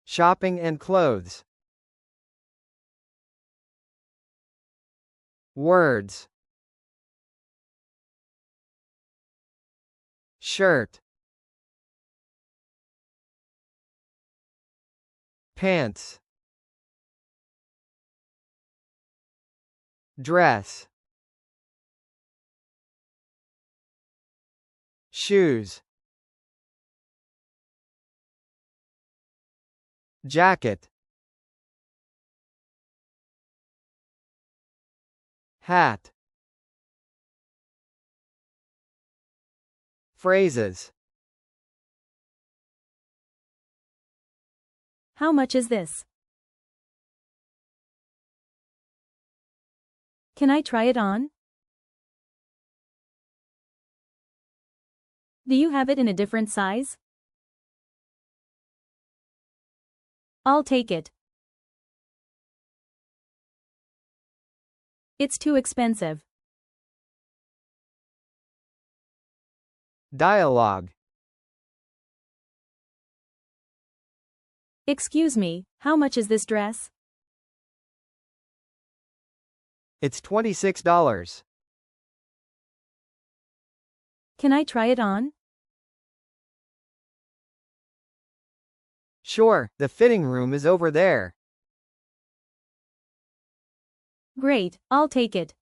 Shopping and clothes. Words. Shirt. Pants. Dress. Shoes. Jacket. Hat. Phrases. How much is this? Can I try it on? Do you have it in a different size? I'll take it. It's too expensive. Dialogue. Excuse me, how much is this dress? It's $26. Can I try it on? Sure, the fitting room is over there. Great, I'll take it.